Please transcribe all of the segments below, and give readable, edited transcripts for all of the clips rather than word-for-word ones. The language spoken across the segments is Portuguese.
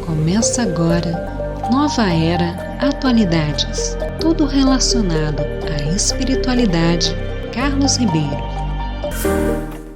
Começa agora Nova Era Atualidades. Tudo relacionado à espiritualidade. Carlos Ribeiro.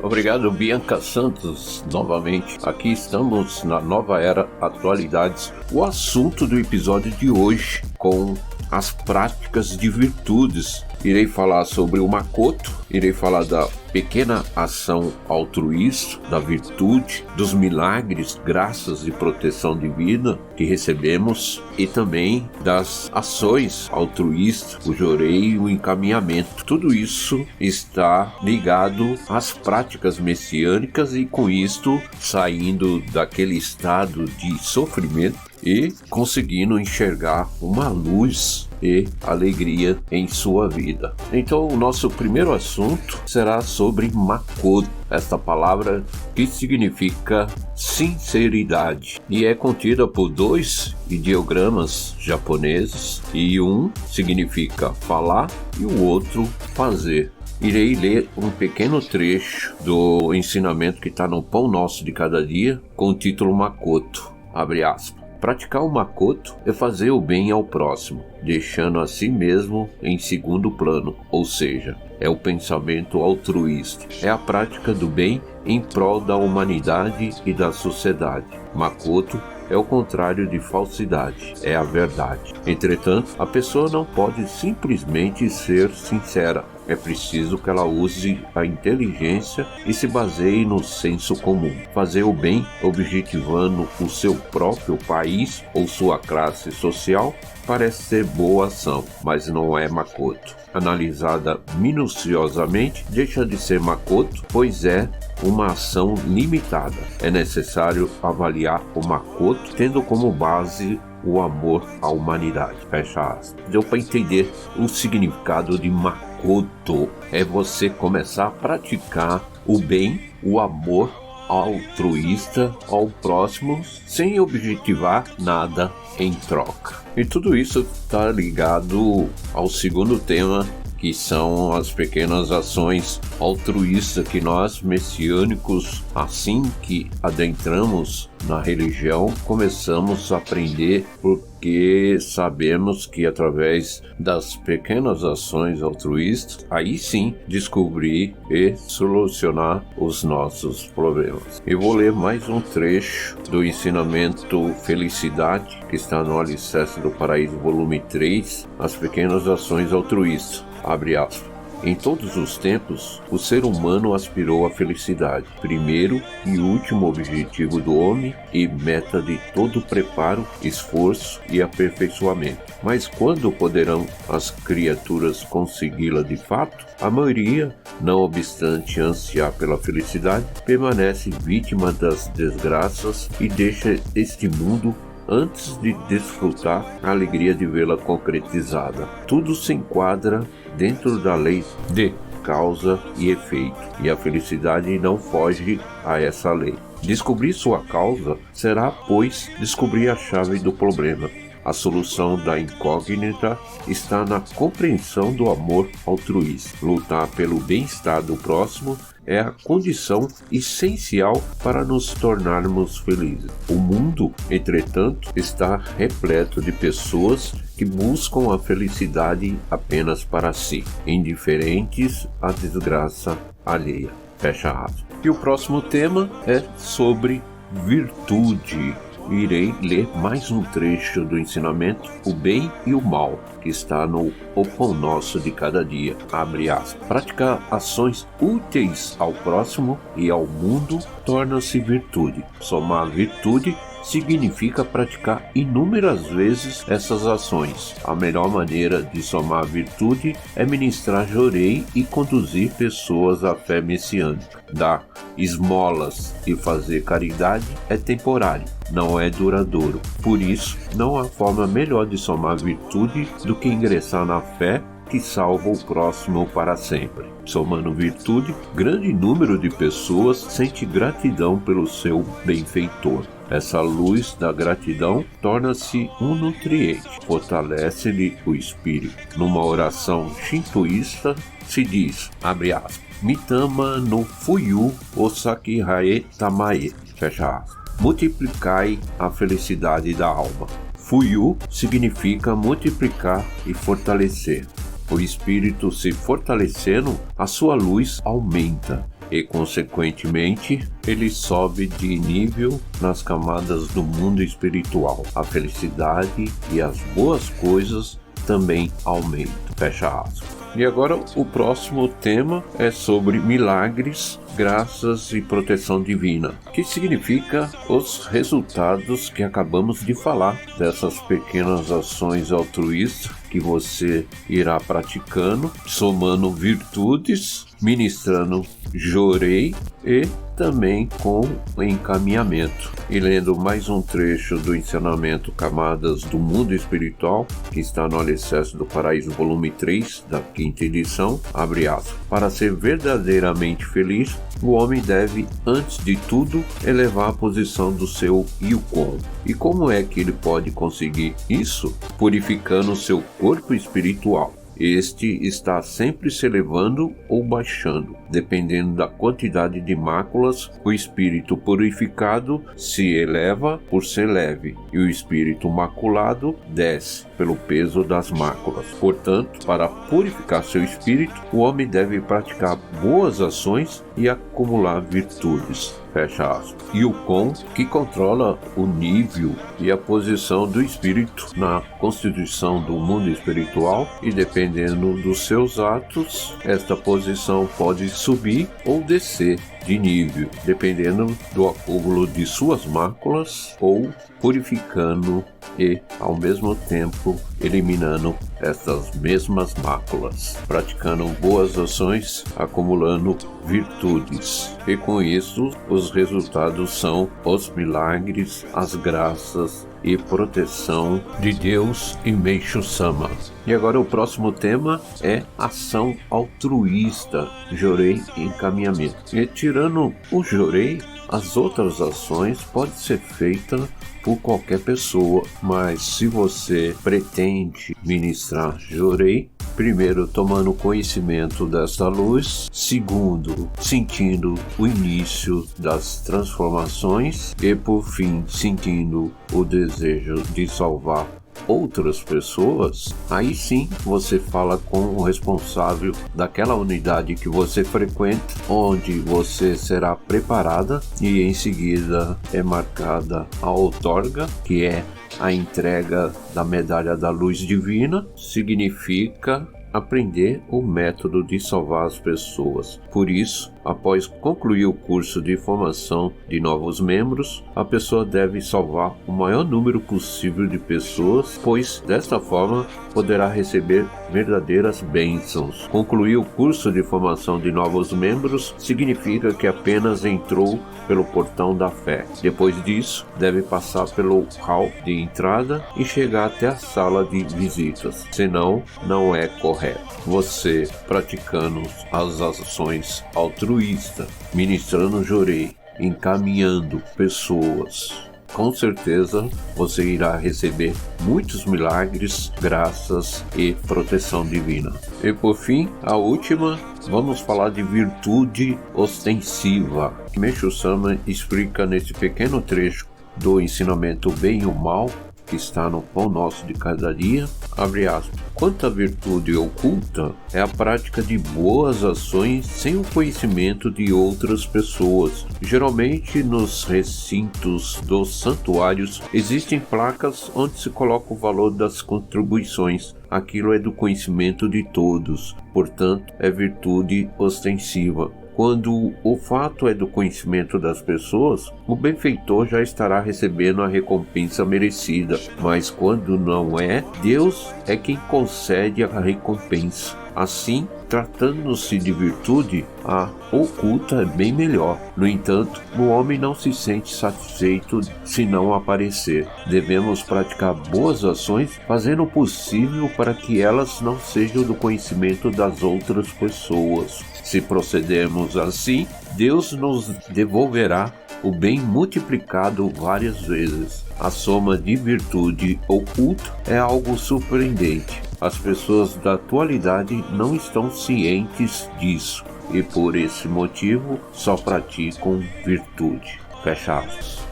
Obrigado, Bianca Santos, novamente. Aqui estamos na Nova Era Atualidades. O assunto do episódio de hoje com as práticas de virtudes. Irei falar sobre o Makoto, irei falar da pequena ação altruísta, da virtude, dos milagres, graças e proteção divina que recebemos e também das ações altruístas, o jorei e o encaminhamento. Tudo isso está ligado às práticas messiânicas e com isto saindo daquele estado de sofrimento e conseguindo enxergar uma luz e alegria em sua vida. Então, o nosso primeiro assunto será sobre Makoto, esta palavra que significa sinceridade e é contida por dois ideogramas japoneses, e um significa falar e o outro fazer. Irei ler um pequeno trecho do ensinamento que está no Pão Nosso de Cada Dia, com o título Makoto, abre aspas. Praticar o Makoto é fazer o bem ao próximo, deixando a si mesmo em segundo plano, ou seja, é o pensamento altruísta. É a prática do bem em prol da humanidade e da sociedade. Makoto é o contrário de falsidade, é a verdade. Entretanto, a pessoa não pode simplesmente ser sincera. É preciso que ela use a inteligência e se baseie no senso comum. Fazer o bem objetivando o seu próprio país ou sua classe social parece ser boa ação, mas não é Makoto. Analisada minuciosamente, deixa de ser Makoto, pois é uma ação limitada. É necessário avaliar o Makoto tendo como base o amor à humanidade. Fecha aspas. Deu para entender o significado de Makoto. É você começar a praticar o bem, o amor altruísta ao próximo, sem objetivar nada em troca. E tudo isso está ligado ao segundo tema, que são as pequenas ações altruístas que nós, messiânicos, assim que adentramos na religião, começamos a aprender, porque sabemos que através das pequenas ações altruístas, aí sim descobrir e solucionar os nossos problemas. Eu vou ler mais um trecho do ensinamento Felicidade, que está no Alicerce do Paraíso, volume 3, as pequenas ações altruístas. Abre aspas. Em todos os tempos, o ser humano aspirou à felicidade, primeiro e último objetivo do homem e meta de todo preparo, esforço e aperfeiçoamento. Mas quando poderão as criaturas consegui-la de fato? A maioria, não obstante ansiar pela felicidade, permanece vítima das desgraças e deixa este mundo antes de desfrutar a alegria de vê-la concretizada. Tudo se enquadra dentro da lei de causa e efeito, e a felicidade não foge a essa lei. Descobrir sua causa será, pois, descobrir a chave do problema. A solução da incógnita está na compreensão do amor altruísta. Lutar pelo bem-estar do próximo é a condição essencial para nos tornarmos felizes. O mundo, entretanto, está repleto de pessoas que buscam a felicidade apenas para si, indiferentes à desgraça alheia. Fecha aspas. E o próximo tema é sobre virtude. Irei ler mais um trecho do ensinamento O Bem e o Mal, que está no O Pão Nosso de Cada Dia. Abre aspas. Praticar ações úteis ao próximo e ao mundo torna-se virtude. Somar virtude significa praticar inúmeras vezes essas ações. A melhor maneira de somar virtude é ministrar jorei e conduzir pessoas à fé messiânica. Dar esmolas e fazer caridade é temporário, não é duradouro. Por isso, não há forma melhor de somar virtude do que ingressar na fé que salva o próximo para sempre. Somando virtude, grande número de pessoas sente gratidão pelo seu benfeitor. Essa luz da gratidão torna-se um nutriente, fortalece-lhe o espírito. Numa oração shintoísta se diz, abre aspas, Mitama no Fuyu Osakihae Tamae, fecha aspas. Multiplicai a felicidade da alma. Fuyu significa multiplicar e fortalecer. O espírito se fortalecendo, a sua luz aumenta e, consequentemente, ele sobe de nível nas camadas do mundo espiritual. A felicidade e as boas coisas também aumentam. Fecha aspas. E agora o próximo tema é sobre milagres, graças e proteção divina, que significa os resultados que acabamos de falar dessas pequenas ações altruístas que você irá praticando, somando virtudes, ministrando jorei e também com encaminhamento. E lendo mais um trecho do ensinamento Camadas do Mundo Espiritual, que está no Alicerce do Paraíso, volume 3, da 5ª edição, abre aspas, para ser verdadeiramente feliz, o homem deve, antes de tudo, elevar a posição do seu Yukon. E como é que ele pode conseguir isso? Purificando o seu corpo espiritual. Este está sempre se elevando ou baixando, dependendo da quantidade de máculas. O espírito purificado se eleva por ser leve, e o espírito maculado desce pelo peso das máculas. Portanto, para purificar seu espírito, o homem deve praticar boas ações e acumular virtudes. Fecha aspas. Yukon, que controla o nível e a posição do espírito na constituição do mundo espiritual, e dependendo dos seus atos, esta posição pode subir ou descer de nível, dependendo do acúmulo de suas máculas, ou purificando e, ao mesmo tempo, eliminando essas mesmas máculas, praticando boas ações, acumulando virtudes. E com isso, os resultados são os milagres, as graças e proteção de Deus e Meishu Sama. E agora o próximo tema é ação altruísta, jorei e encaminhamento. E tirando o jorei, as outras ações podem ser feitas por qualquer pessoa, mas se você pretende ministrar jorei, primeiro, tomando conhecimento desta luz. Segundo, sentindo o início das transformações. E, por fim, sentindo o desejo de salvar outras pessoas. Aí sim, você fala com o responsável daquela unidade que você frequenta, onde você será preparada e em seguida é marcada a outorga, que é a entrega da medalha da luz divina. Significa aprender o método de salvar as pessoas. Por isso, após concluir o curso de formação de novos membros, a pessoa deve salvar o maior número possível de pessoas, pois desta forma poderá receber verdadeiras bênçãos. Concluir o curso de formação de novos membros significa que apenas entrou pelo portão da fé. Depois disso, deve passar pelo hall de entrada e chegar até a sala de visitas, senão não é correto. Você praticando as ações altruístas, ministrando jorei, encaminhando pessoas, com certeza você irá receber muitos milagres, graças e proteção divina. E por fim, a última, vamos falar de virtude ostensiva. Meishu Sama explica nesse pequeno trecho do ensinamento Bem e o Mal, que está no Pão Nosso de Cada Dia, abre aspas, quanto à virtude oculta, é a prática de boas ações sem o conhecimento de outras pessoas. Geralmente, nos recintos dos santuários, existem placas onde se coloca o valor das contribuições. Aquilo é do conhecimento de todos, portanto, é virtude ostensiva. Quando o fato é do conhecimento das pessoas, o benfeitor já estará recebendo a recompensa merecida. Mas quando não é, Deus é quem concede a recompensa. Assim, Tratando-se de virtude, a oculta é bem melhor. No entanto, o homem não se sente satisfeito se não aparecer. Devemos praticar boas ações, fazendo o possível para que elas não sejam do conhecimento das outras pessoas. Se procedermos assim, Deus nos devolverá o bem multiplicado várias vezes. A soma de virtude oculta é algo surpreendente. As pessoas da atualidade não estão cientes disso e por esse motivo só praticam virtude. Fecha aspas.